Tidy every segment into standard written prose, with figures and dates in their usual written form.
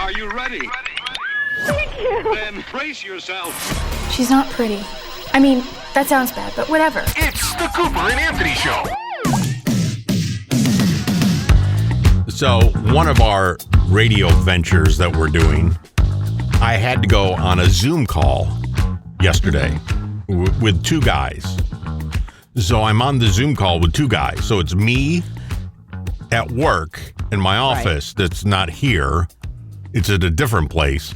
Are you ready? Thank you. Then brace yourself. She's not pretty. I mean, that sounds bad, but whatever. It's the Cooper and Anthony Show. So, one of our radio ventures that we're doing, I had to go on a Zoom call yesterday with two guys. So, I'm on the Zoom call with two guys. So, it's me at work in my office that's not here. It's at a different place.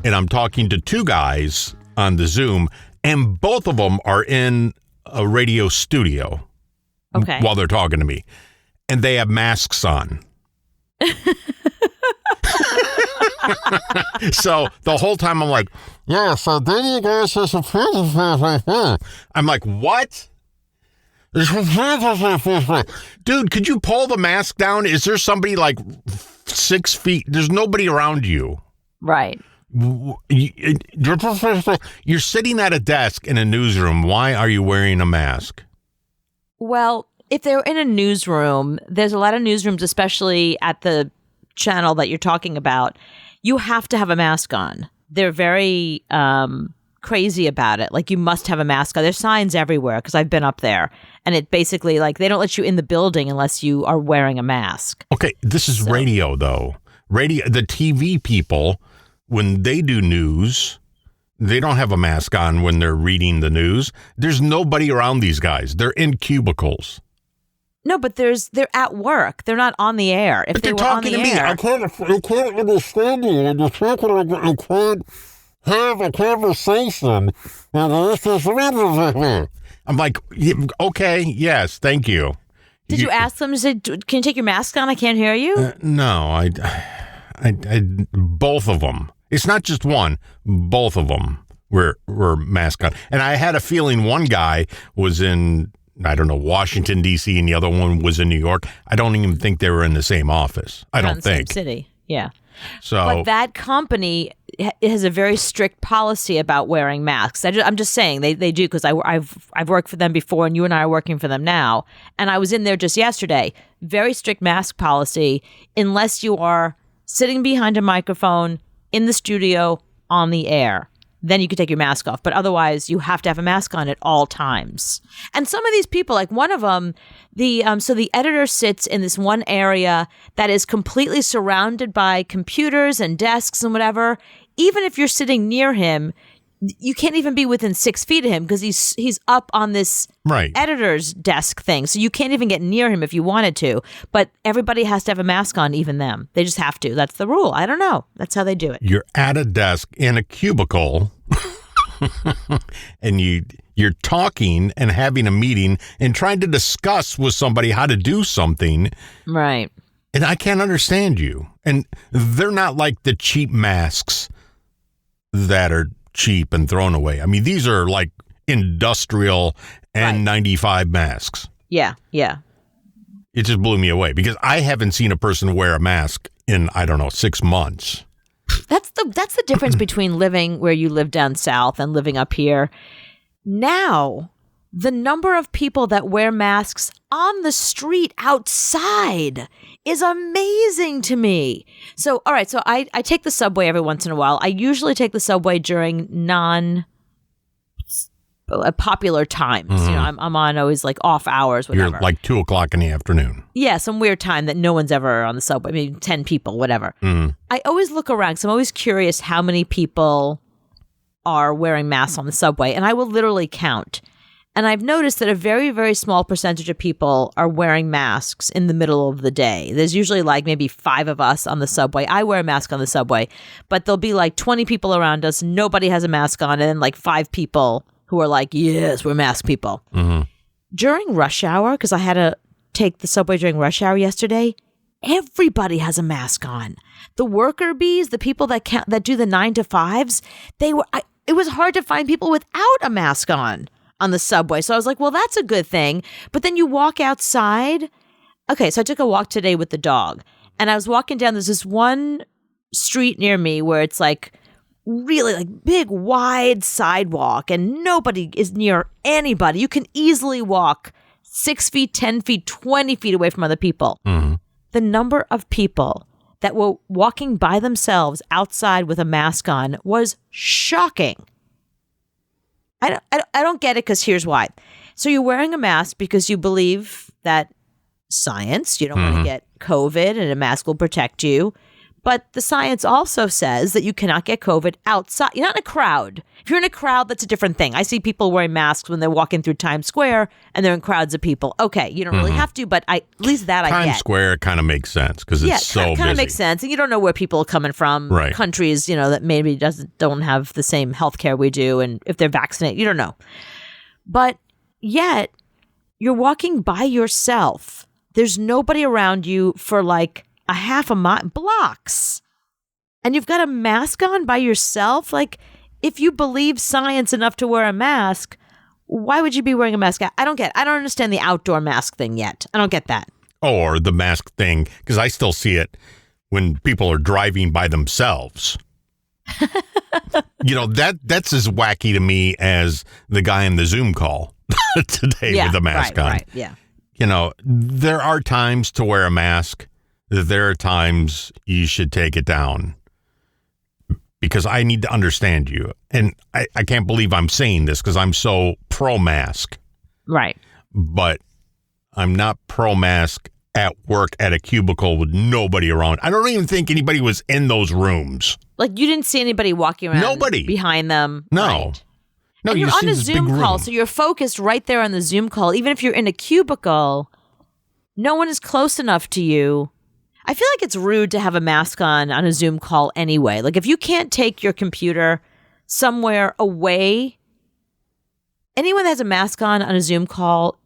And I'm talking to two guys on the Zoom, and both of them are in a radio studio while they're talking to me. And they have masks on. So the whole time I'm like, yeah, so then you guys have some I'm like, what? Dude, could you pull the mask down? Is there somebody like 6 feet? There's nobody around you. Right. You're sitting at a desk in a newsroom. Why are you wearing a mask? Well, if they're in a newsroom, there's a lot of newsrooms, especially at the channel that you're talking about, you have to have a mask on. They're very crazy about it. Like, you must have a mask on. There's signs everywhere because I've been up there. And it basically, like, they don't let you in the building unless you are wearing a mask. Okay, this is radio, though. Radio, the TV people, when they do news, they don't have a mask on when they're reading the news. There's nobody around these guys. They're in cubicles. No, but they're at work. They're not on the air. If but they they're were talking on the to me. air, I can't understand you. And you're talking like I can't have a conversation. I'm like, okay, yes, thank you. Did you ask them? Can you take your mask on? I can't hear you. No, I both of them. It's not just one. Both of them were masked on, and I had a feeling one guy was in, I don't know, Washington, D.C., and the other one was in New York. I don't even think they were in the same office. I don't think. Same city, yeah. So, but that company has a very strict policy about wearing masks. I'm just saying they do, because I've worked for them before, and you and I are working for them now. And I was in there just yesterday. Very strict mask policy, unless you are sitting behind a microphone in the studio on the air. Then you can take your mask off. But otherwise, you have to have a mask on at all times. And some of these people, like one of them, the editor sits in this one area that is completely surrounded by computers and desks and whatever. Even if you're sitting near him, you can't even be within 6 feet of him because he's up on this editor's desk thing. So you can't even get near him if you wanted to. But everybody has to have a mask on, even them. They just have to. That's the rule. I don't know. That's how they do it. You're at a desk in a cubicle and you're talking and having a meeting and trying to discuss with somebody how to do something. Right. And I can't understand you. And they're not like the cheap masks that are cheap and thrown away. I mean, these are like industrial N95 masks. Yeah, yeah. It just blew me away because I haven't seen a person wear a mask in, I don't know, 6 months. That's the difference between living where you live down south and living up here. Now, the number of people that wear masks on the street outside is amazing to me. So, all right, so I take the subway every once in a while. I usually take the subway during non-popular times. Mm-hmm. You know, I'm on always like off hours, whatever. You're like 2:00 in the afternoon. Yeah, some weird time that no one's ever on the subway. I mean, 10 people, whatever. Mm-hmm. I always look around because I'm always curious how many people are wearing masks on the subway, and I will literally count. And I've noticed that a very, very small percentage of people are wearing masks in the middle of the day. There's usually like maybe 5 of us on the subway. I wear a mask on the subway, but there'll be like 20 people around us. Nobody has a mask on, and then like 5 people who are like, yes, we're mask people. Mm-hmm. During rush hour, because I had to take the subway during rush hour yesterday, everybody has a mask on. The worker bees, the people that do the 9 to 5s, it was hard to find people without a mask on the subway. So I was like, well, that's a good thing. But then you walk outside. Okay, so I took a walk today with the dog, and I was walking down. There's this one street near me where it's like really like big, wide sidewalk, and nobody is near anybody. You can easily walk 6 feet, 10 feet, 20 feet away from other people. Mm-hmm. The number of people that were walking by themselves outside with a mask on was shocking. I don't get it, because here's why. So you're wearing a mask because you believe that science, you don't want to get COVID and a mask will protect you. But the science also says that you cannot get COVID outside. You're not in a crowd. If you're in a crowd, that's a different thing. I see people wearing masks when they're walking through Times Square and they're in crowds of people. Okay, you don't really have to, but at least that I get. Times Square kind of makes sense because it's so busy. Kind of makes sense. And you don't know where people are coming from. Right. Countries, that maybe don't have the same healthcare we do. And if they're vaccinated, you don't know. But yet, you're walking by yourself. There's nobody around you for like a half a mile, blocks. And you've got a mask on by yourself? Like, if you believe science enough to wear a mask, why would you be wearing a mask? I don't understand the outdoor mask thing yet. I don't get that. Or the mask thing, because I still see it when people are driving by themselves. That's as wacky to me as the guy in the Zoom call today with the mask on. Right, yeah. There are times to wear a mask. There are times you should take it down, because I need to understand you. And I can't believe I'm saying this because I'm so pro-mask. Right. But I'm not pro-mask at work at a cubicle with nobody around. I don't even think anybody was in those rooms. Like, you didn't see anybody walking around Nobody. Behind them. No. Right. No, and you're on a Zoom call, so you're focused right there on the Zoom call. Even if you're in a cubicle, no one is close enough to you. I feel like it's rude to have a mask on a Zoom call anyway. Like, if you can't take your computer somewhere away, anyone that has a mask on a Zoom call,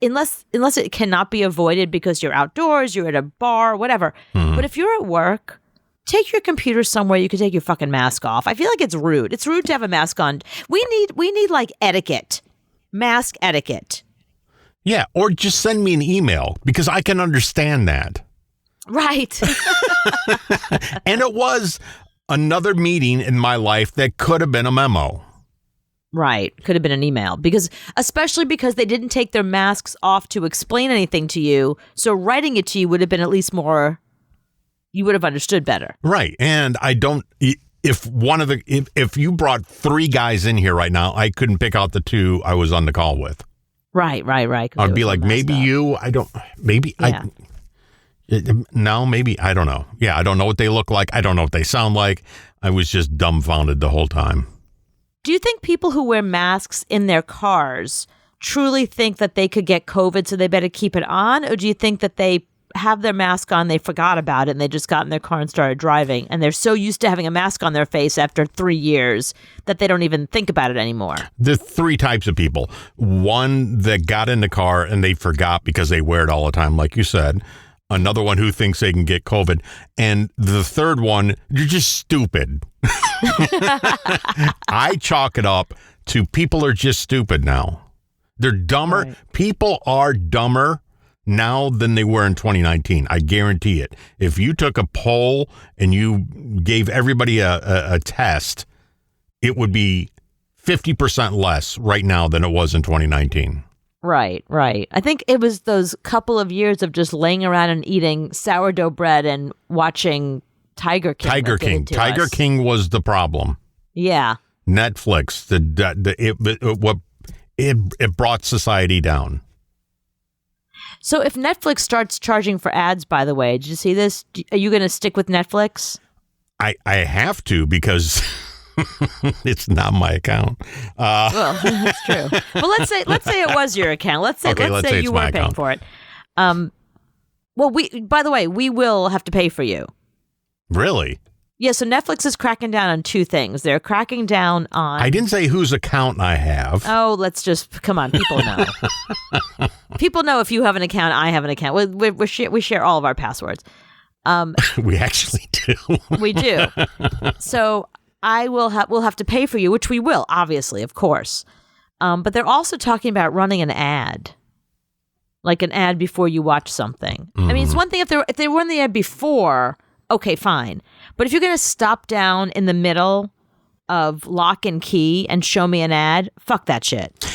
unless it cannot be avoided because you're outdoors, you're at a bar, whatever. But if you're at work, take your computer somewhere you can take your fucking mask off. I feel like it's rude. It's rude to have a mask on. We need like etiquette, mask etiquette. Yeah, or just send me an email because I can understand that. Right. And it was another meeting in my life that could have been a memo. Right. Could have been an email, especially because they didn't take their masks off to explain anything to you. So writing it to you would have been at least more, you would have understood better. Right. And if you brought 3 guys in here right now, I couldn't pick out the 2 I was on the call with. Right. I'd be like, maybe you, I don't, maybe yeah. No, maybe. I don't know. Yeah, I don't know what they look like. I don't know what they sound like. I was just dumbfounded the whole time. Do you think people who wear masks in their cars truly think that they could get COVID, so they better keep it on? Or do you think that they have their mask on, they forgot about it, and they just got in their car and started driving, and they're so used to having a mask on their face after 3 years that they don't even think about it anymore? There's 3 types of people. One that got in the car and they forgot because they wear it all the time, like you said. Another one who thinks they can get COVID. And the third one, you're just stupid. I chalk it up to people are just stupid now. They're dumber. Right. People are dumber now than they were in 2019. I guarantee it. If you took a poll and you gave everybody a test, it would be 50% less right now than it was in 2019. Right. I think it was those couple of years of just laying around and eating sourdough bread and watching Tiger King. Tiger King was the problem. Yeah. Netflix, it brought society down. So if Netflix starts charging for ads, by the way, did you see this? Are you going to stick with Netflix? I have to because it's not my account. Well, that's true. But let's say it was your account. Let's say you weren't paying for it. Well, by the way, we will have to pay for you. Really? Yeah, so Netflix is cracking down on 2 things. They're cracking down on... I didn't say whose account I have. Oh, come on, people know. People know if you have an account, I have an account. We share all of our passwords. We actually do. We do. So we'll have to pay for you, which we will, obviously, of course. But they're also talking about running an ad. Like an ad before you watch something. Mm-hmm. I mean, it's one thing if they run the ad before, okay, fine. But if you're going to stop down in the middle of Lock and Key and show me an ad, fuck that shit.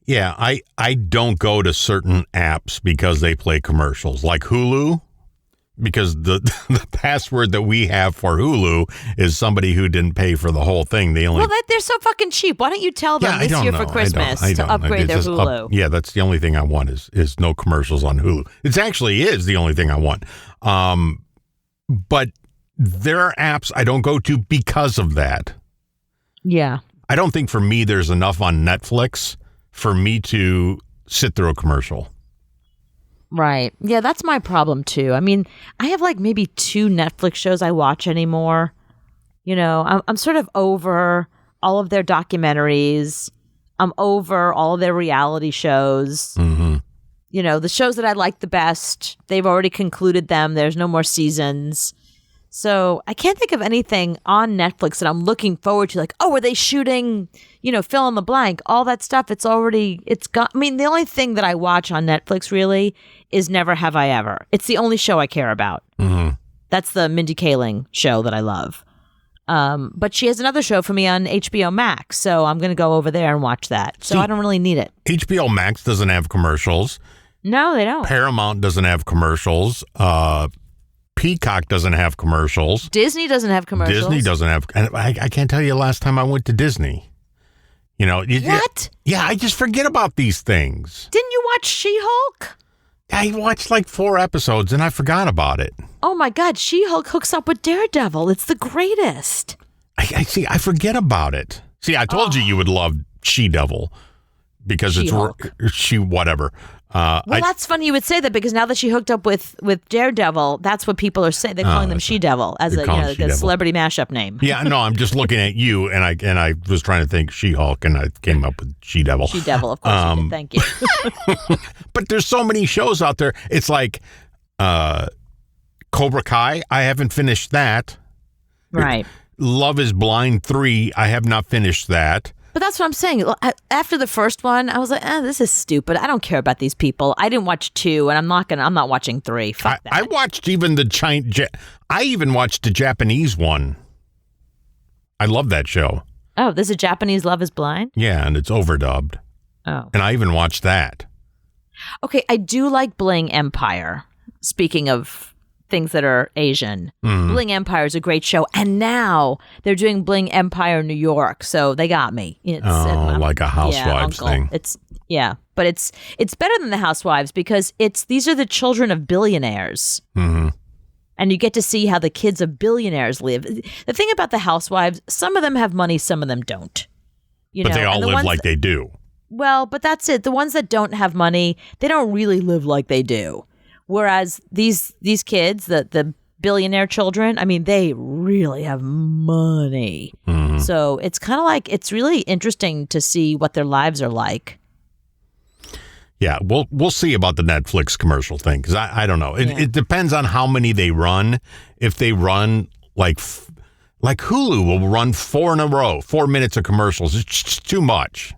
Yeah, I don't go to certain apps because they play commercials. Like Hulu, because the password that we have for Hulu is somebody who didn't pay for the whole thing. They only they're so fucking cheap. Why don't you tell them this year for Christmas to upgrade their Hulu? Yeah, that's the only thing I want is no commercials on Hulu. It actually is the only thing I want. But there are apps I don't go to because of that. Yeah. I don't think for me there's enough on Netflix for me to sit through a commercial. Right. Yeah, that's my problem too. I mean, I have like maybe 2 Netflix shows I watch anymore. You know, I'm sort of over all of their documentaries. I'm over all of their reality shows. Mm-hmm. You know, the shows that I like the best, they've already concluded them. There's no more seasons. So I can't think of anything on Netflix that I'm looking forward to. Like, oh, are they shooting, you know, fill in the blank, all that stuff. It's got, I mean, the only thing that I watch on Netflix really is Never Have I Ever. It's the only show I care about. Mm-hmm. That's the Mindy Kaling show that I love. But she has another show for me on HBO Max. So I'm going to go over there and watch that. So I don't really need it. HBO Max doesn't have commercials. No, they don't. Paramount doesn't have commercials. Peacock doesn't have commercials. Disney doesn't have commercials. Disney doesn't have. And I can't tell you the last time I went to Disney. You know. What? Yeah, I just forget about these things. Didn't you watch She-Hulk? I watched like 4 episodes and I forgot about it. Oh my God, She-Hulk hooks up with Daredevil. It's the greatest. I see. I forget about it. See, I told you would love She-Devil because She-Hulk. it's whatever. That's funny you would say that because now that she hooked up with Daredevil, that's what people are saying. They're calling them She-Devil as a celebrity mashup name. Yeah, no, I'm just looking at you, and I was trying to think She-Hulk, and I came up with She-Devil. She-Devil, of course. You did. Thank you. But there's so many shows out there. It's like Cobra Kai. I haven't finished that. Right. Love is Blind 3. I have not finished that. But that's what I'm saying. After the first one, I was like, this is stupid. I don't care about these people. I didn't watch 2, and I'm not watching 3. Fuck that. I watched even I even watched the Japanese one. I love that show. Oh, there's a Japanese Love is Blind? Yeah, and it's overdubbed. Oh. And I even watched that. Okay, I do like Bling Empire. Speaking of things that are Asian. Bling Empire is a great show. And now they're doing Bling Empire New York. So they got me. Like a Housewives thing. But it's better than the Housewives because these are the children of billionaires. Mm-hmm. And you get to see how the kids of billionaires live. The thing about the Housewives, some of them have money, some of them don't. But they all live like they do. Well, but that's it. The ones that don't have money, they don't really live like they do. Whereas these kids, the billionaire children, I mean, they really have money. Mm-hmm. So it's kind of like, it's really interesting to see what their lives are like. Yeah, we'll see about the Netflix commercial thing because I don't know. It depends on how many they run. If they run like Hulu will run 4 in a row, 4 minutes of commercials. It's just too much.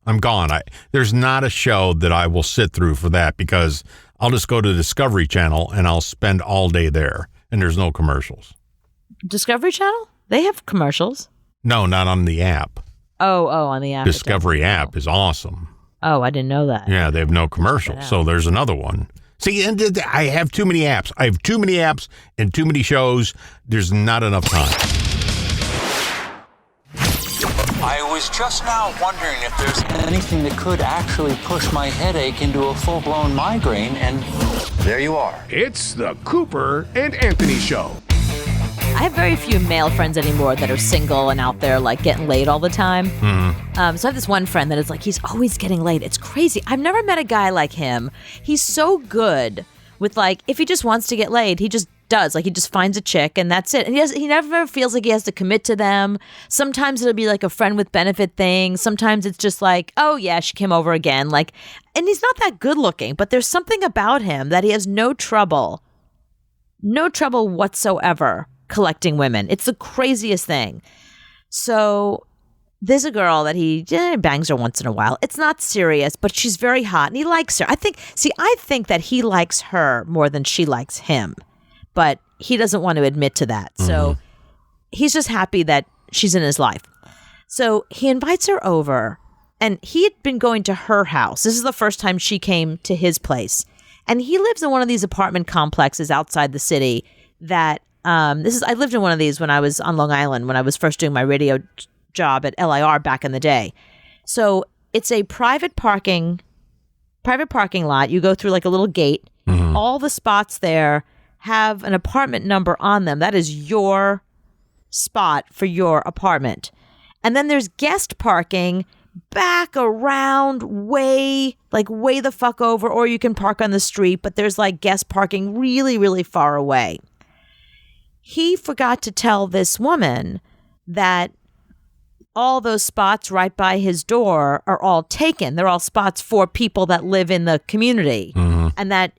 I'm gone. There's not a show that I will sit through for that because I'll just go to Discovery Channel and I'll spend all day there and there's no commercials. Discovery Channel? They have commercials. No, not on the app. Oh, on the app. Discovery app is awesome. Oh, I didn't know that. Yeah, they have no commercials. So there's another one. See, and I have too many apps. I have too many apps and too many shows. There's not enough time. I was just now wondering if there's anything that could actually push my headache into a full-blown migraine, and there you are. It's the Cooper and Anthony Show. I have very few male friends anymore that are single and out there like getting laid all the time. Mm-hmm. So I have this one friend that is like, he's always getting laid. It's crazy. I've never met a guy like him. He's so good with like, if he just wants to get laid, he just does. Like he just finds a chick and that's it. And he never feels like he has to commit to them. Sometimes it'll be like a friend with benefit thing. Sometimes it's just like, oh yeah, she came over again. Like, and he's not that good looking, but there's something about him that he has no trouble whatsoever collecting women. It's the craziest thing. So there's a girl that he bangs her once in a while. It's not serious, but she's very hot and he likes her. I think that he likes her more than she likes him. But he doesn't want to admit to that. So he's just happy that she's in his life. So he invites her over and he had been going to her house. This is the first time she came to his place. And he lives in one of these apartment complexes outside the city that I lived in one of these when I was on Long Island, when I was first doing my radio job at LIR back in the day. So it's a private parking lot. You go through like a little gate. All the spots there have an apartment number on them. That is your spot for your apartment. And then there's guest parking back around way the fuck over, or you can park on the street, but there's like guest parking really, really far away. He forgot to tell this woman that all those spots right by his door are all taken. They're all spots for people that live in the community. And that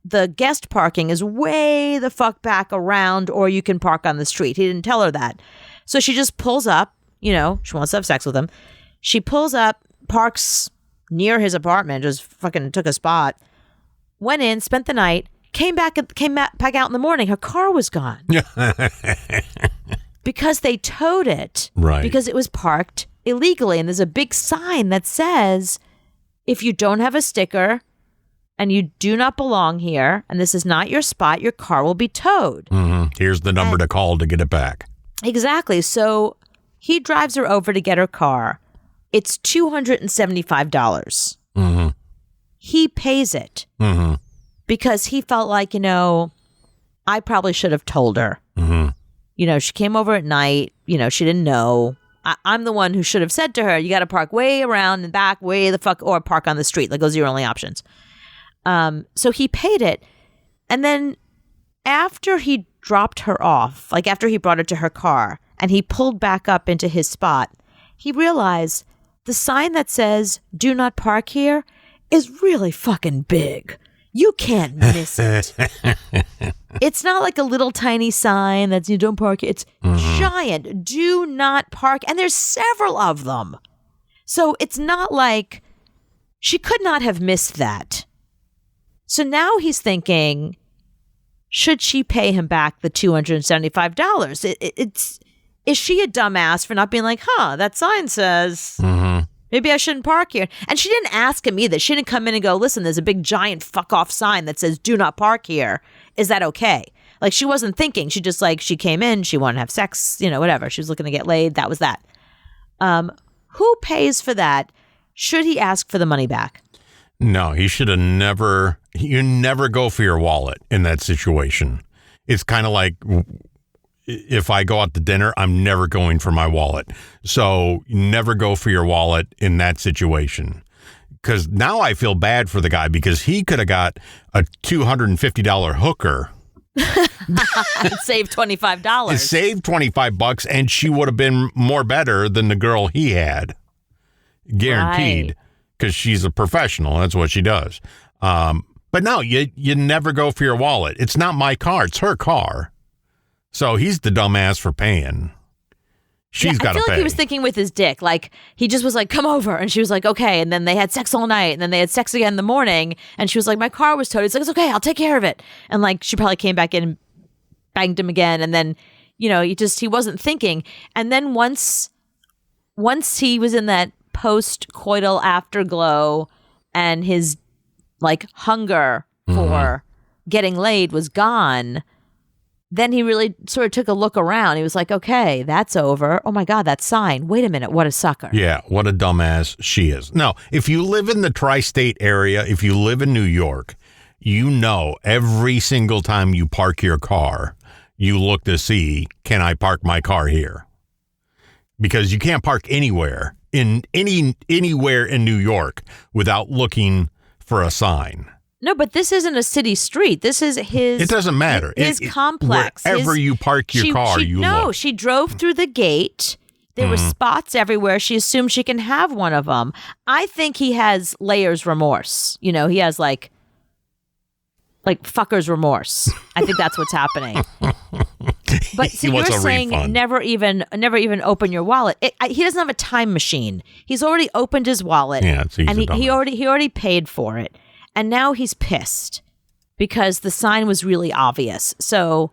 the guest parking is way the fuck back around, or you can park on the street. He didn't tell her that. So she just pulls up, she wants to have sex with him. She pulls up, parks near his apartment, just fucking took a spot, went in, spent the night, came back out in the morning. Her car was gone. Because they towed it. Right. Because it was parked illegally. And there's a big sign that says, if you don't have a sticker and you do not belong here, and this is not your spot, your car will be towed. Here's the number to call to get it back. Exactly. So he drives her over to get her car. It's $275. He pays it because he felt like, I probably should have told her. She came over at night. She didn't know. I'm the one who should have said to her, you got to park way around and back, way the fuck, or park on the street. Like, those are your only options. So he paid it. And then after he dropped her off, like after he brought her to her car and he pulled back up into his spot, he realized the sign that says, do not park here, is really fucking big. You can't miss it. It's not like a little tiny sign that's, you don't park. It's giant. Do not park. And there's several of them. So it's not like she could not have missed that. So now he's thinking, should she pay him back the $275? Is she a dumbass for not being like, that sign says maybe I shouldn't park here? And she didn't ask him either. She didn't come in and go, listen, there's a big giant fuck off sign that says do not park here. Is that okay? Like, she wasn't thinking. She just she came in, she wanted to have sex, whatever. She was looking to get laid. That was that. Who pays for that? Should he ask for the money back? No, he should have never. You never go for your wallet in that situation. It's kind of like, if I go out to dinner, I'm never going for my wallet. So never go for your wallet in that situation. Because now I feel bad for the guy, because he could have got a $250 hooker. Saved $25. It saved $25, and she would have been more better than the girl he had. Guaranteed. Because she's a professional. That's what she does. But no, you never go for your wallet. It's not my car. It's her car. So he's the dumbass for paying. She's got to pay. I feel like he was thinking with his dick. Like, he just was like, come over. And she was like, okay. And then they had sex all night. And then they had sex again in the morning. And she was like, my car was towed. He's like, it's okay. I'll take care of it. And she probably came back in and banged him again. And then, he wasn't thinking. And then once he was in that post-coital afterglow and his hunger for getting laid was gone, then he really sort of took a look around. He was like, okay, that's over. Oh my God, that sign. Wait a minute. What a sucker. Yeah, what a dumbass she is. No, if you live in the tri-state area, if you live in New York, every single time you park your car, you look to see, can I park my car here? Because you can't park anywhere anywhere in New York without looking for a sign. No, but this isn't a city street. This is his. It doesn't matter. His complex. Wherever you park your car, you look. No, she drove through the gate. There were spots everywhere. She assumed she can have one of them. I think he has layers remorse. He has like fucker's remorse. I think that's what's happening. But so you're saying never even open your wallet. He doesn't have a time machine. He's already opened his wallet. Yeah, and he already paid for it. And now he's pissed because the sign was really obvious. So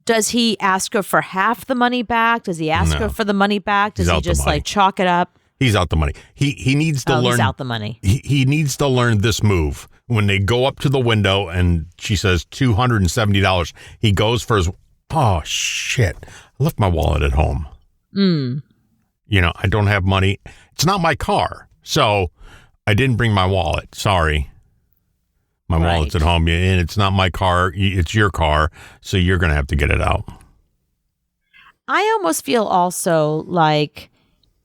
does he ask her for half the money back? Does he ask her for the money back? Does he just chalk it up? He's out the money. He needs to learn. He's out the money. He needs to learn this move. When they go up to the window and she says $270, he goes for his. Oh shit! I left my wallet at home. I don't have money. It's not my car, so I didn't bring my wallet. Sorry. My wallet's at home, and it's not my car. It's your car, so you're going to have to get it out. I almost feel also like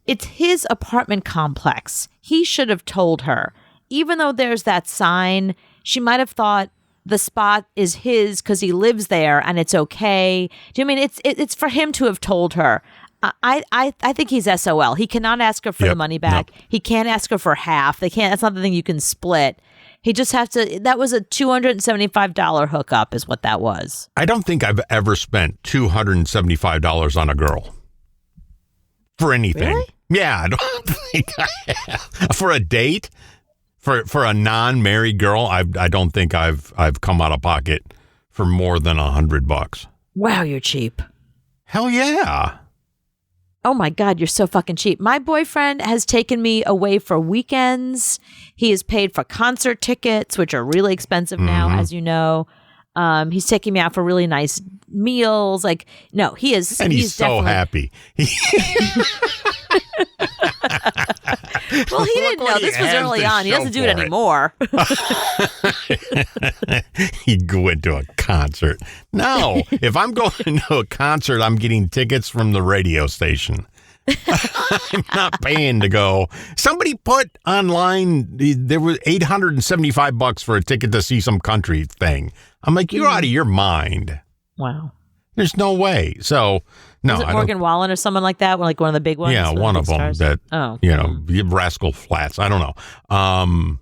it's his apartment complex. He should have told her. Even though there's that sign, she might have thought the spot is his because he lives there and it's okay. Do you know what I mean? It's for him to have told her. I think he's SOL. He cannot ask her for the money back. No. He can't ask her for half. They can't. That's not the thing you can split. He just has to. That was a $275 hookup, is what that was. I don't think I've ever spent $275 on a girl for anything. Really? Yeah, I don't think I have. For a date, for a non-married girl, I don't think I've come out of pocket for more than $100. Wow, you're cheap. Hell yeah. Oh my God, you're so fucking cheap. My boyfriend has taken me away for weekends. He has paid for concert tickets, which are really expensive now, as you know. He's taking me out for really nice meals. Like, no, he is. And he's so happy. Well, he didn't know. This was early on. He doesn't do it anymore. He went to a concert. No, if I'm going to a concert, I'm getting tickets from the radio station. I'm not paying to go. Somebody put online, there was $875 for a ticket to see some country thing. I'm like, you're out of your mind. Wow. There's no way. So, no. Was it Morgan Wallen or someone like that? Like one of the big ones? Yeah, one of them that, Rascal Flatts. I don't know.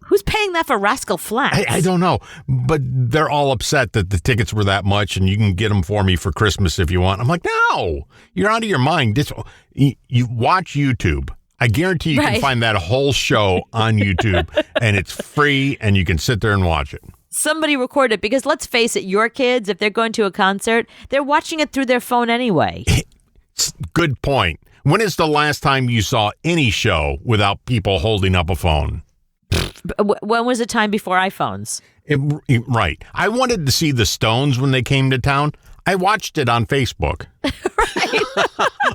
Who's paying that for Rascal Flatts? I don't know. But they're all upset that the tickets were that much and you can get them for me for Christmas if you want. I'm like, no, you're out of your mind. You watch YouTube. I guarantee you can find that whole show on YouTube and it's free and you can sit there and watch it. Somebody record it because let's face it, your kids, if they're going to a concert, they're watching it through their phone anyway. Good point. When is the last time you saw any show without people holding up a phone? When was the time before iPhones? Right. I wanted to see the Stones when they came to town. I watched it on Facebook. Right.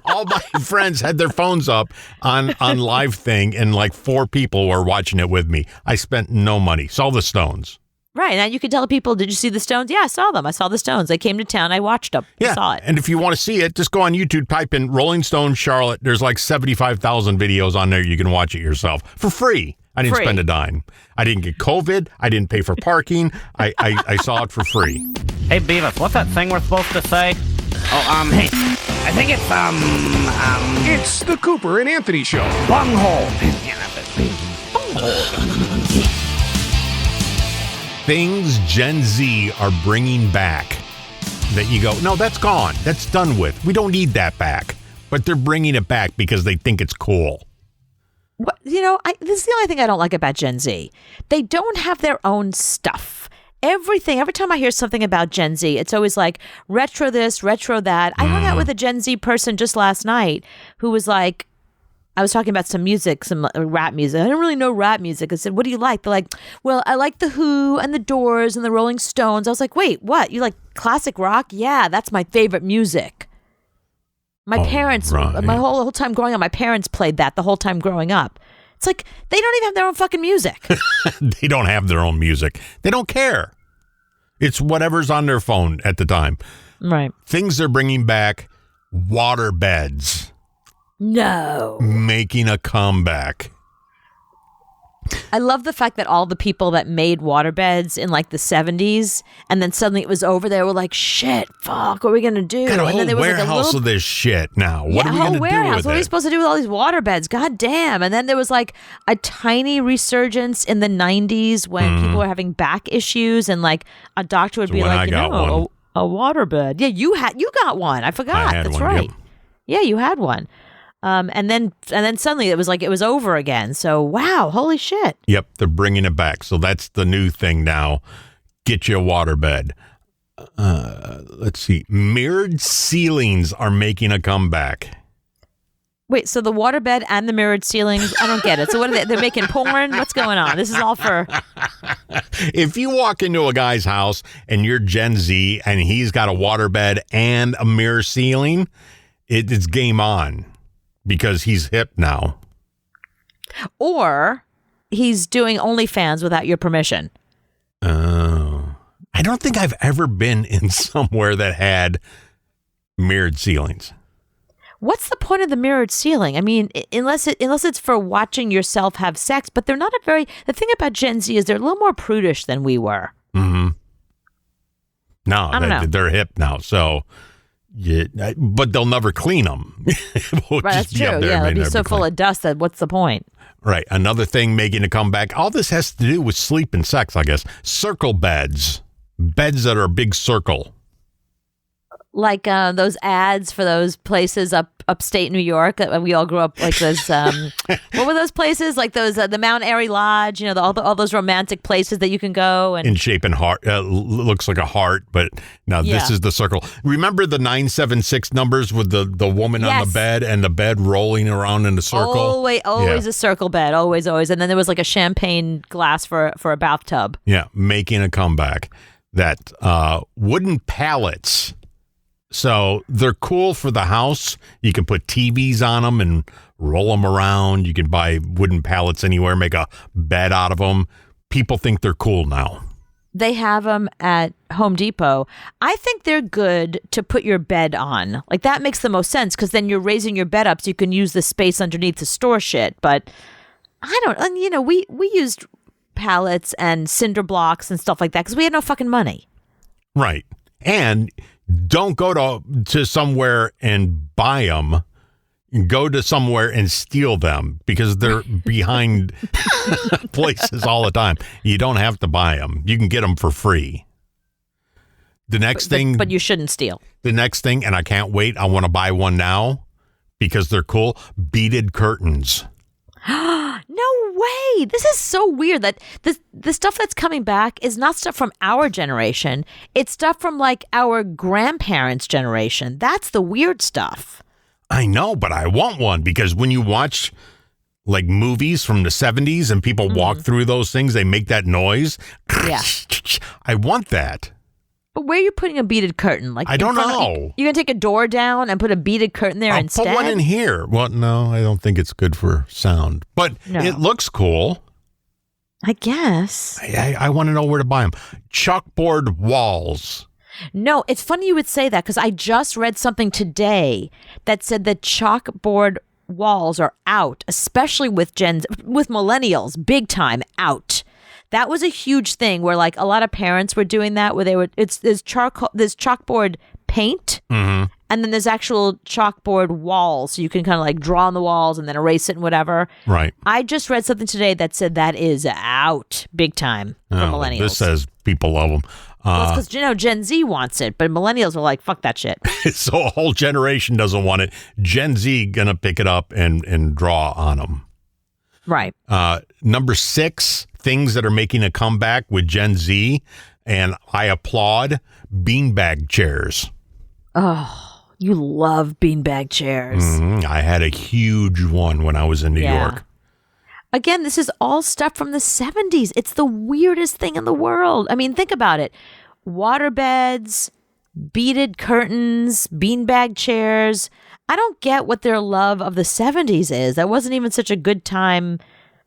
All my friends had their phones up on live thing, and like 4 people were watching it with me. I spent no money. Saw the Stones. Right. Now you can tell people, did you see the Stones? Yeah, I saw them. I saw the Stones. They came to town. I watched them. Yeah. I saw it. And if you want to see it, just go on YouTube, type in Rolling Stone Charlotte. There's like 75,000 videos on there. You can watch it yourself for free. I didn't spend a dime. I didn't get COVID. I didn't pay for parking. I saw it for free. Hey, Beavis, what's that thing we're supposed to say? Oh, hey, I think it's, It's the Cooper and Anthony Show. bunghole. Things Gen Z are bringing back that you go, no, that's gone. That's done with. We don't need that back. But they're bringing it back because they think it's cool. This is the only thing I don't like about Gen Z. They don't have their own stuff. Every time I hear something about Gen Z, it's always like retro this, retro that. I hung out with a Gen Z person just last night who was like, I was talking about some music, some rap music. I don't really know rap music. I said, what do you like? They're like, well, I like The Who and The Doors and The Rolling Stones. I was like, wait, what? You like classic rock? Yeah, that's my favorite music. My parents, my whole time growing up, my parents played that the whole time growing up. It's like, they don't even have their own fucking music. They don't have their own music. They don't care. It's whatever's on their phone at the time. Right. Things they're bringing back, water beds. No. Making a comeback. I love the fact that all the people that made waterbeds in like the 70s and then suddenly it was over, they were like, shit, fuck, what are we going to do? Got a whole and then there was warehouse of this shit now. What are we going to do with it? What are we supposed to do with all these waterbeds? God damn. And then there was like a tiny resurgence in the 90s when people were having back issues and like a doctor would be like, a waterbed. Yeah, you got one. I forgot. That's one, right. Yep. Yeah, you had one. And then suddenly it was like it was over again. So wow, holy shit. Yep, they're bringing it back. So that's the new thing now. Get you a waterbed. Let's see. Mirrored ceilings are making a comeback. Wait, so the waterbed and the mirrored ceilings? I don't get it. So what are they? They're making porn? What's going on? This is all for... If you walk into a guy's house and you're Gen Z and he's got a waterbed and a mirror ceiling, it's game on because he's hip now. Or he's doing OnlyFans without your permission. Oh. I don't think I've ever been in somewhere that had mirrored ceilings. What's the point of the mirrored ceiling? I mean, unless it's for watching yourself have sex, but they're not the thing about Gen Z is they're a little more prudish than we were. Mm-hmm. No, I don't know. They're hip now, so but they'll never clean them. Right, that's true. Yeah, they'll be so full of dust that what's the point? Right. Another thing making a comeback. All this has to do with sleep and sex, I guess. Circle beds. Beds that are a big circle. Like those ads for those places upstate New York that we all grew up like those. What were those places? Like those the Mount Airy Lodge. You know, all those romantic places that you can go and in shape and heart looks like a heart, but now this is the circle. Remember the 976 numbers with the woman on the bed and the bed rolling around in a circle. Always a circle bed. Always. And then there was like a champagne glass for a bathtub. Yeah, making a comeback. That wooden pallets. So they're cool for the house. You can put TVs on them and roll them around. You can buy wooden pallets anywhere, make a bed out of them. People think they're cool now. They have them at Home Depot. I think they're good to put your bed on. Like that makes the most sense because then you're raising your bed up so you can use the space underneath to store shit. But I don't, and, you know, we used pallets and cinder blocks and stuff like that because we had no fucking money. Right. And don't go to somewhere and buy them. Go to somewhere and steal them because they're behind places all the time. You don't have to buy them. You can get them for free. The next thing. But you shouldn't steal. The next thing, and I can't wait. I want to buy one now because they're cool. Beaded curtains. No way. This is so weird that the stuff that's coming back is not stuff from our generation. It's stuff from like our grandparents' generation. That's the weird stuff. I know, but I want one because when you watch like movies from the 70s and people walk through those things, they make that noise. Yeah. I want that. But where are you putting a beaded curtain? Like I don't know. You're going to take a door down and put a beaded curtain there instead? I'll put one in here. Well, no, I don't think it's good for sound. But it looks cool. I guess. I want to know where to buy them. Chalkboard walls. No, it's funny you would say that because I just read something today that said that chalkboard walls are out, especially with millennials, big time out. That was a huge thing where like a lot of parents were doing that where there's chalkboard paint and then there's actual chalkboard walls. So you can kind of like draw on the walls and then erase it and whatever. Right. I just read something today that said that is out big time for millennials. This says people love them. Well, it's because, Gen Z wants it, but millennials are like, fuck that shit. So a whole generation doesn't want it. Gen Z going to pick it up and draw on them. Right. Number 6, things that are making a comeback with Gen Z, and I applaud, beanbag chairs. Oh, you love beanbag chairs. I had a huge one when I was in New York. Again, this is all stuff from the 70s. It's the weirdest thing in the world. I mean, think about it. Waterbeds, beaded curtains, beanbag chairs. I don't get what their love of the 70s is. That wasn't even such a good time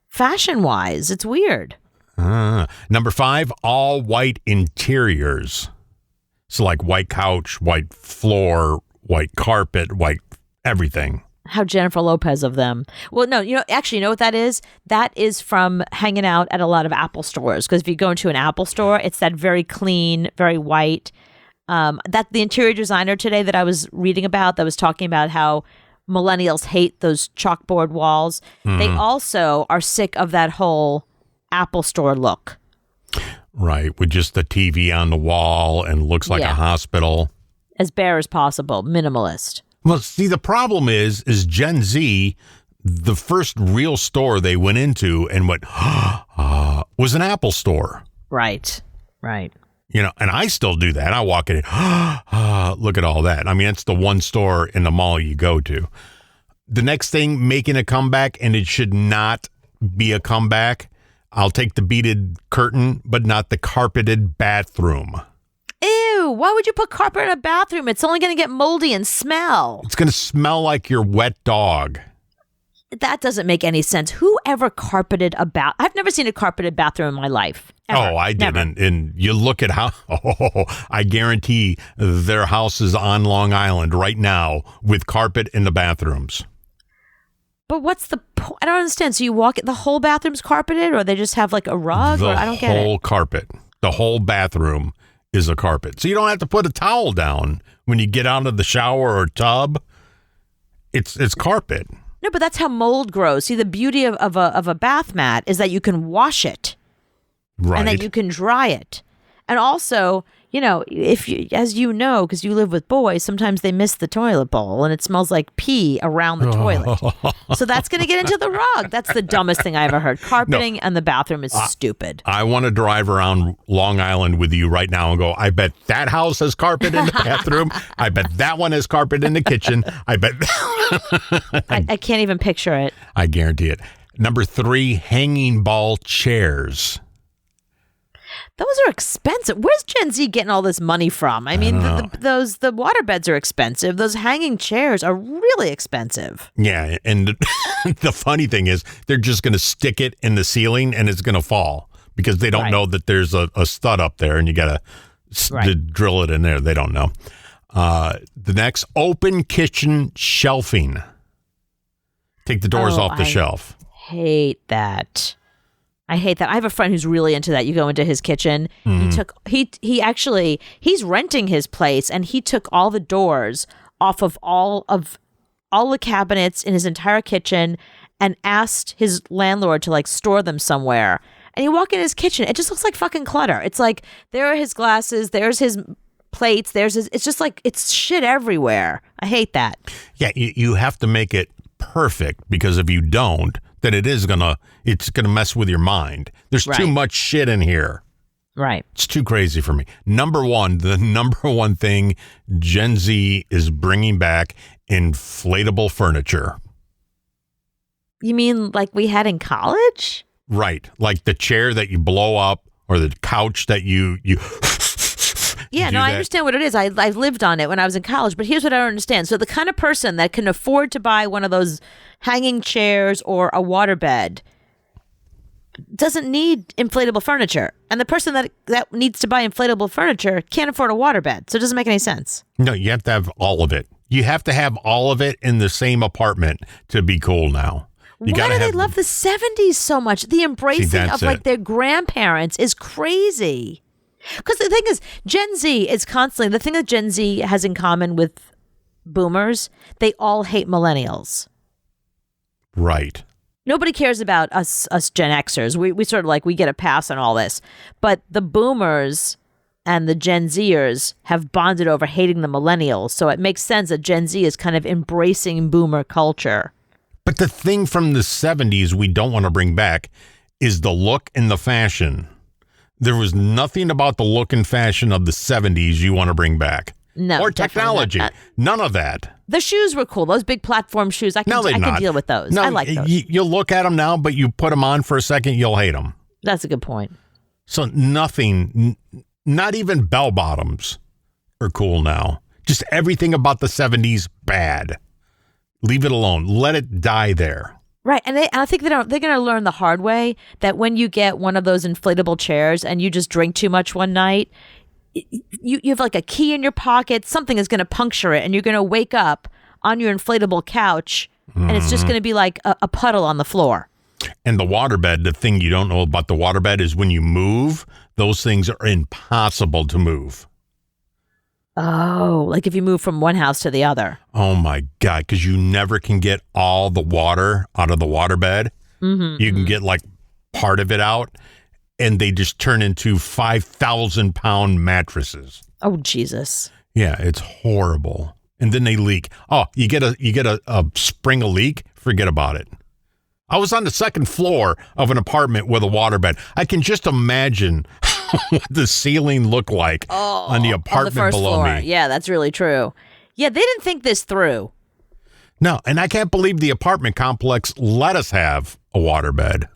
fashion-wise. It's weird. Number 5, all white interiors. So like white couch, white floor, white carpet, white everything. How Jennifer Lopez of them. Well, no, you know what that is? That is from hanging out at a lot of Apple stores. Because if you go into an Apple store, it's that very clean, very white. That the interior designer today that I was reading about that was talking about how millennials hate those chalkboard walls. They also are sick of that whole Apple store look. Right, with just the TV on the wall and looks like a hospital. As bare as possible, minimalist. Well, see, the problem is Gen Z, the first real store they went into and went, was an Apple store. Right. And I still do that. I walk in and, look at all that. I mean, it's the one store in the mall you go to. The next thing making a comeback, and it should not be a comeback. I'll take the beaded curtain, but not the carpeted bathroom. Ew, why would you put carpet in a bathroom? It's only going to get moldy and smell. It's going to smell like your wet dog. That doesn't make any sense. Who ever carpeted a bath? I've never seen a carpeted bathroom in my life. Ever. Oh, I did. And you look at how, I guarantee their house is on Long Island right now with carpet in the bathrooms. But what's the point? I don't understand. So you walk, the whole bathroom's carpeted, or they just have like a rug? Or I don't get it. The whole carpet. The whole bathroom is a carpet. So you don't have to put a towel down when you get out of the shower or tub. It's carpet. No, but that's how mold grows. See, the beauty of a bath mat is that you can wash it. Right. And that you can dry it. And also, if you, as you know, because you live with boys, sometimes they miss the toilet bowl and it smells like pee around the toilet. So that's going to get into the rug. That's the dumbest thing I ever heard. Carpeting and the bathroom is stupid. I want to drive around Long Island with you right now and go, I bet that house has carpet in the bathroom. I bet that one has carpet in the kitchen. I bet. I can't even picture it. I guarantee it. Number 3, hanging ball chairs. Those are expensive. Where's Gen Z getting all this money from? I mean, the water beds are expensive. Those hanging chairs are really expensive. Yeah, and the funny thing is they're just going to stick it in the ceiling and it's going to fall because they don't know that there's a stud up there and you got to drill it in there. They don't know. The next, open kitchen shelving. Take the doors off the shelf. Hate that. I hate that. I have a friend who's really into that. You go into his kitchen. Mm-hmm. He's renting his place, and he took all the doors off of all the cabinets in his entire kitchen and asked his landlord to store them somewhere. And you walk in his kitchen, it just looks like fucking clutter. It's like there are his glasses, there's his plates, it's just like it's shit everywhere. I hate that. Yeah, you have to make it perfect because if you don't, then it's gonna mess with your mind. There's too much shit in here. Right. It's too crazy for me. The number one thing Gen Z is bringing back, inflatable furniture. You mean like we had in college? Right. Like the chair that you blow up or the couch that you Yeah, no, I understand what it is. I've lived on it when I was in college, but here's what I don't understand. So the kind of person that can afford to buy one of those hanging chairs or a waterbed doesn't need inflatable furniture. And the person that needs to buy inflatable furniture can't afford a waterbed. So it doesn't make any sense. No, you have to have all of it. You have to have all of it in the same apartment to be cool now. Why do they love the 70s so much? The embracing of their grandparents is crazy. Because the thing is, Gen Z is constantly, the thing that Gen Z has in common with boomers, they all hate millennials. Right. Nobody cares about us Gen Xers. We sort of we get a pass on all this. But the boomers and the Gen Zers have bonded over hating the millennials. So it makes sense that Gen Z is kind of embracing boomer culture. But the thing from the 70s we don't want to bring back is the look and the fashion. There was nothing about the look and fashion of the 70s you want to bring back. No. Or technology. None of that. The shoes were cool. Those big platform shoes. I can deal with those. No, I like those. You'll look at them now, but you put them on for a second, you'll hate them. That's a good point. So nothing, not even bell bottoms are cool now. Just everything about the 70s, bad. Leave it alone. Let it die there. Right, and I think they're going to learn the hard way that when you get one of those inflatable chairs and you just drink too much one night, you have a key in your pocket, something is going to puncture it, and you're going to wake up on your inflatable couch, and it's just going to be like a puddle on the floor. And the waterbed, the thing you don't know about the waterbed is when you move, those things are impossible to move. Oh, like if you move from one house to the other. Oh, my God, because you never can get all the water out of the waterbed. Mm-hmm, you can get part of it out, and they just turn into 5,000-pound mattresses. Oh, Jesus. Yeah, it's horrible. And then they leak. Oh, you get a spring a leak? Forget about it. I was on the second floor of an apartment with a waterbed. I can just imagine what the ceiling looked like on the apartment on the first below floor. me. Yeah, that's really true. Yeah, they didn't think this through. No, and I can't believe the apartment complex let us have a waterbed.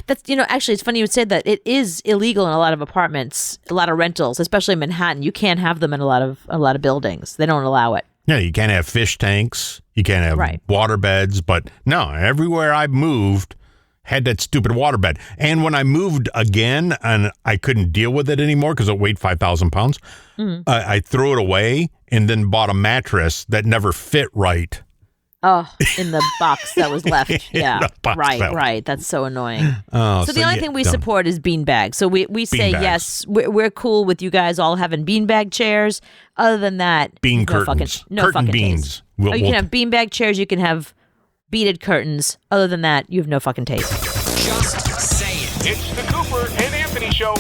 That's, actually, it's funny you would say that. It is illegal in a lot of apartments, a lot of rentals, especially in Manhattan. You can't have them in a lot of buildings. They don't allow it. Yeah, you can't have fish tanks. You can't have Right. water beds. But no, everywhere I've moved had that stupid waterbed. And when I moved again and I couldn't deal with it anymore because it weighed 5,000 pounds, I threw it away and then bought a mattress that never fit right. Oh, in the box that was left. Yeah, the box that- right. That's so annoying. Oh, So the only thing we don't. support is beanbags. So we say, Beanbags. yes, we're cool with you guys all having beanbag chairs. Other than that, Bean no curtains. fucking, no Curtain fucking beans. taste. We'll- You we'll- can have beanbag chairs. You can have beaded curtains. Other than that, you have no fucking taste. Just say it. It's the Cooper and Anthony Show.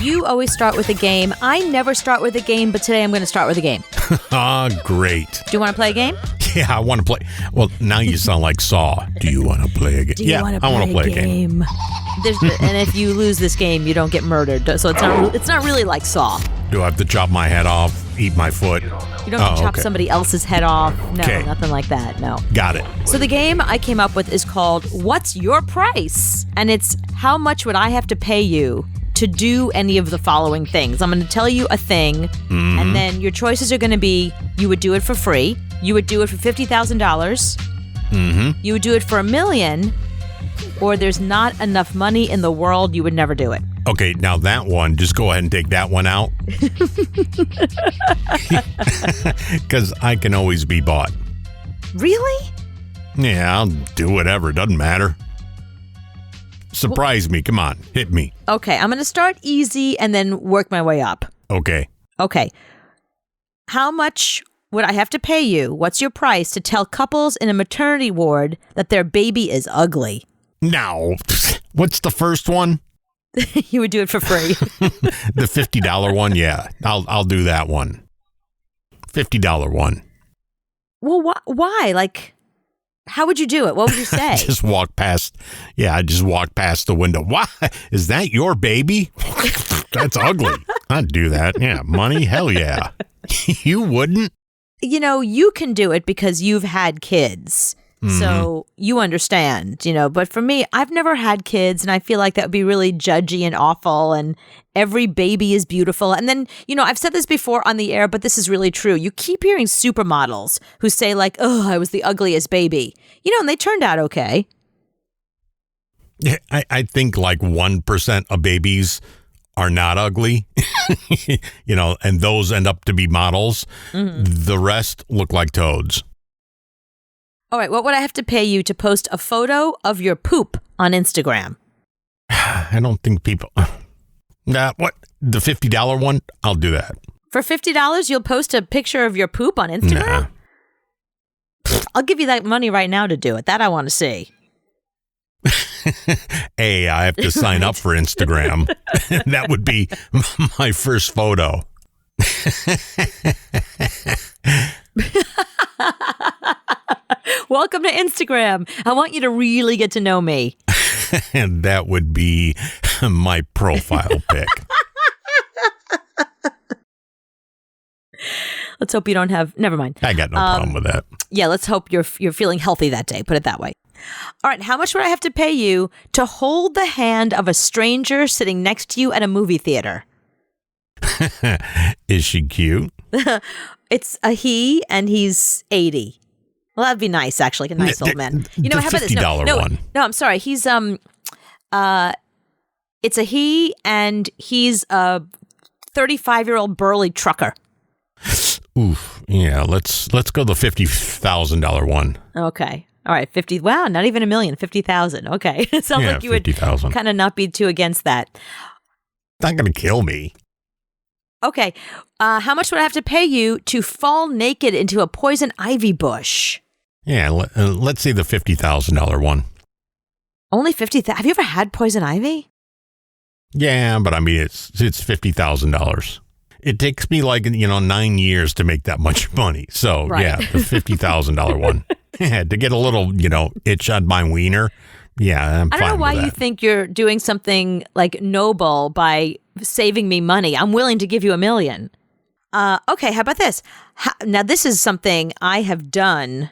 You always start with a game. I never start with a game, but today I'm going to start with a game. Ah, great. Do you want to play a game? Yeah, I want to play. Well, now you sound like Saw. Do you want to play a game? Do you want to I want to play a game. And if you lose this game, you don't get murdered. So it's not really like Saw. Do I have to chop my head off, eat my foot? You don't have to chop okay. somebody else's head off. No, Okay. nothing like that. No. Got it. So the game I came up with is called What's Your Price? And it's how much would I have to pay you to do any of the following things. I'm going to tell you a thing, and then your choices are going to be you would do it for free, you would do it for $50,000, you would do it for $1 million, or there's not enough money in the world, you would never do it. Okay, now that one, just go ahead and take that one out. Because I can always be bought. Really? Yeah, I'll do whatever. Doesn't matter. Surprise me. Come on. Hit me. Okay, I'm going to start easy and then work my way up. Okay. Okay. How much would I have to pay you? What's your price to tell couples in a maternity ward that their baby is ugly? Now, what's the first one? You would do it for free. The $50 one? Yeah, I'll do that one. $50 one. Well, why? Like, how would you do it? What would you say? Just walk past. Yeah, I just walk past the window. Why? Is that your baby? That's ugly. I'd do that. Yeah, money? Hell yeah. You wouldn't? You can do it because you've had kids. So you understand, but for me, I've never had kids and I feel like that would be really judgy and awful and every baby is beautiful. And then, I've said this before on the air, but this is really true. You keep hearing supermodels who say like, oh, I was the ugliest baby, and they turned out okay. Yeah, I think like 1% of babies are not ugly, and those end up to be models. The rest look like toads. All right, what would I have to pay you to post a photo of your poop on Instagram? I don't think people... what? The $50 one? I'll do that. For $50, you'll post a picture of your poop on Instagram? Nah. I'll give you that money right now to do it. That I want to see. A, I have to sign up for Instagram. That would be my first photo. Welcome to Instagram. I want you to really get to know me. And that would be my profile pic. Let's hope you don't have. Never mind. I got no problem with that. Yeah, let's hope you're feeling healthy that day. Put it that way. All right. How much would I have to pay you to hold the hand of a stranger sitting next to you at a movie theater? Is she cute? It's a he, and he's 80. Well, that'd be nice, actually, like a nice old man. The How about this? $50 one. No, I'm sorry. He's it's a he, and he's a 35-year-old burly trucker. Oof. Yeah, let's go the $50,000 one. Okay. All right. 50. Wow. Not even $1 million. 50,000. Okay. It sounds Yeah, like you would 50,000. kind of not be too against that. It's not going to kill me. Okay. How much would I have to pay you to fall naked into a poison ivy bush? Yeah, let's say the $50,000 one. Only 50,000. Have you ever had poison ivy? Yeah, but I mean, it's $50,000. It takes me 9 years to make that much money. So Right. yeah, the $50,000 one. Yeah, to get a little, itch on my wiener. Yeah, I'm I fine don't know why with you that. think you're doing something like noble by saving me money. I'm willing to give you $1 million. Okay, how about this? Now, this is something I have done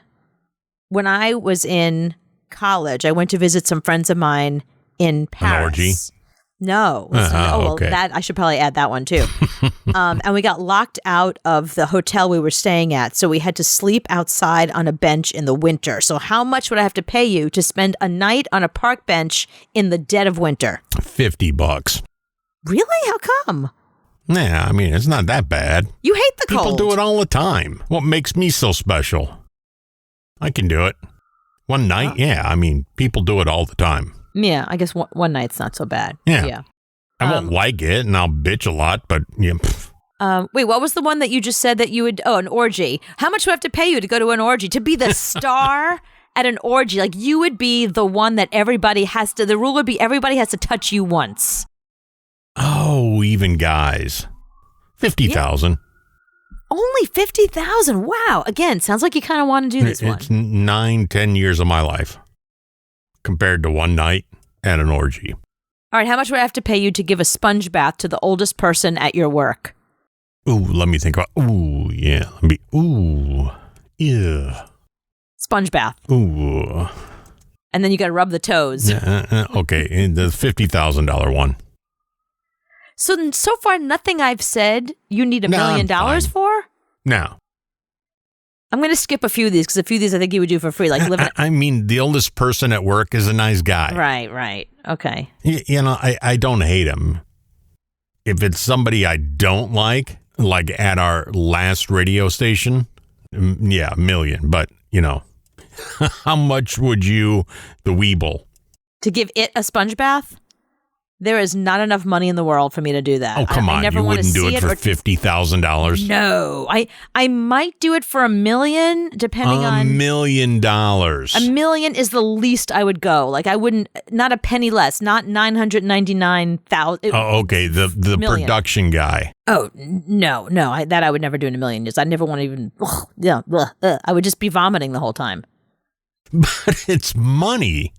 when I was in college, I went to visit some friends of mine in Paris. orgy? No. Okay. That I should probably add that one too. And we got locked out of the hotel we were staying at, so we had to sleep outside on a bench in the winter. So how much would I have to pay you to spend a night on a park bench in the dead of winter? $50. Really? How come? Yeah, I mean, it's not that bad. You hate the People cold. do it all the time. What makes me so special? I can do it. One night, yeah. I mean, people do it all the time. Yeah, I guess one night's not so bad. Yeah. I won't like it, and I'll bitch a lot, but yeah. Wait, what was the one that you just said that you would? Oh, an orgy. How much would I have to pay you to go to an orgy? To be the star at an orgy? Like, you would be the one that everybody has to, the rule would be everybody has to touch you once. Oh, even guys. 50,000. Only 50,000. Wow. Again, sounds like you kind of want to do this one. It's 9-10 years of my life compared to one night at an orgy. All right, how much would I have to pay you to give a sponge bath to the oldest person at your work? Ooh, let me think about. Ooh, yeah. Yeah. Sponge bath. Ooh. And then you got to rub the toes. Okay, the $50,000 one. So far, nothing I've said you need $1 million fine. for? Now, I'm going to skip a few of these because a few of these I think you would do for free. Like living. I mean, the oldest person at work is a nice guy. Right. Okay. You know, I don't hate him. If it's somebody I don't like at our last radio station, yeah, $1 million. But, you know, how much would you, the Weeble? To give it a sponge bath? There is not enough money in the world for me to do that. Oh, come on. I never You want to wouldn't do see it for $50,000? No. I might do it for $1 million, depending on... $1 million. $1 million is the least I would go. Like, I wouldn't... Not a penny less. Not 999,000. Oh, okay. The million. production guy. Oh, no. That I would never do in $1 million. I never want to even... I would just be vomiting the whole time. But it's money.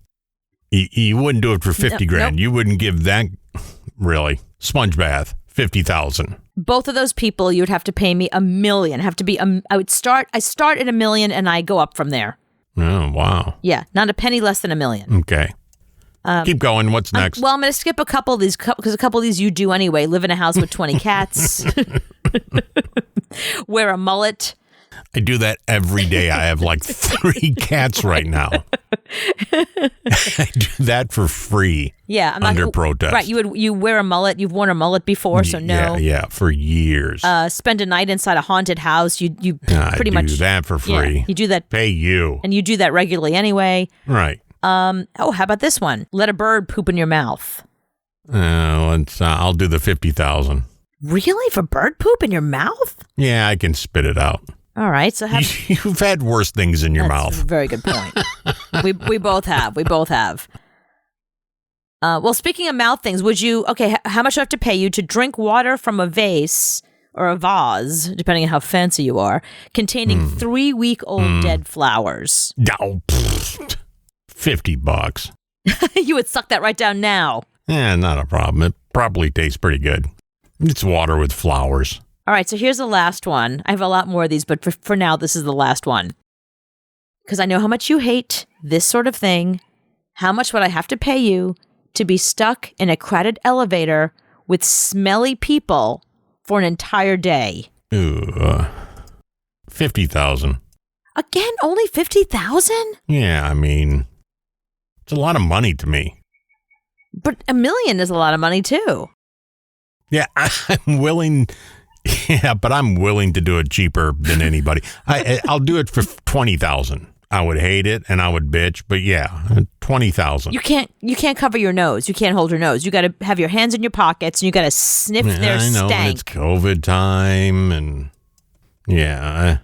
You wouldn't do it for 50 grand. Nope. You wouldn't give that, really. Sponge bath, 50,000. Both of those people, you would have to pay me $1 million. I start at $1 million and I go up from there. Oh, wow. Yeah, not a penny less than $1 million. Okay. Keep going. What's next? I'm going to skip a couple of these because a couple of these you do anyway. Live in a house with 20 cats. Wear a mullet. I do that every day. I have like 3 cats right now. I do that for free. Yeah, I'm not under protest. Right, you wear a mullet. You've worn a mullet before, so no. Yeah, for years. Spend a night inside a haunted house. You pretty much do that for free. Yeah, you do that. Pay you. And you do that regularly anyway. Right. How about this one? Let a bird poop in your mouth. I'll do the 50,000. Really? For bird poop in your mouth? Yeah, I can spit it out. All right, so you've had worse things in your mouth. That's a very good point. we both have. Well, speaking of mouth things, would you? Okay, how much do I have to pay you to drink water from a vase or a vase, depending on how fancy you are, containing 3-week-old dead flowers? Oh, $50. You would suck that right down now. Yeah, not a problem. It probably tastes pretty good. It's water with flowers. All right, so here's the last one. I have a lot more of these, but for now, this is the last one. Because I know how much you hate this sort of thing. How much would I have to pay you to be stuck in a crowded elevator with smelly people for an entire day? Ooh, 50,000. Again, only 50,000? Yeah, I mean, it's a lot of money to me. But $1 million is a lot of money too. Yeah, I'm willing. Yeah, but I'm willing to do it cheaper than anybody. I'll do it for 20,000. I would hate it and I would bitch, but yeah, 20,000. You can't cover your nose. You can't hold your nose. You got to have your hands in your pockets and you got to sniff their I know, stank. It's COVID time and yeah,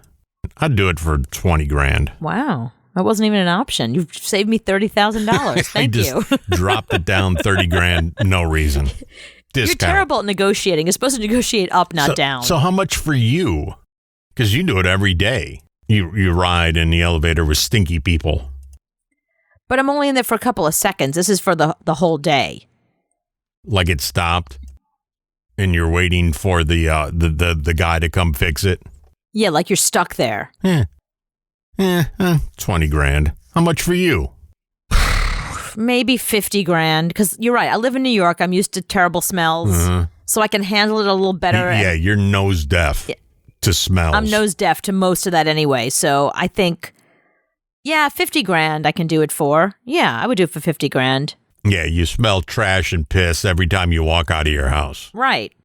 I'd do it for 20 grand. Wow. That wasn't even an option. You've saved me $30,000. Thank you. I just dropped it down 30 grand, no reason. Discount. You're terrible at negotiating. You're supposed to negotiate up, not down. So how much for you? Because you do it every day. You ride in the elevator with stinky people. But I'm only in there for a couple of seconds. This is for the whole day. Like it stopped, and you're waiting for the guy to come fix it. Yeah, like you're stuck there. 20 20 grand. How much for you? Maybe 50 grand. Because you're right. I live in New York. I'm used to terrible smells. So I can handle it a little better. Yeah, you're nose deaf to smells. I'm nose deaf to most of that anyway. So I think, 50 grand I can do it for. Yeah, I would do it for 50 grand. Yeah, you smell trash and piss every time you walk out of your house. Right.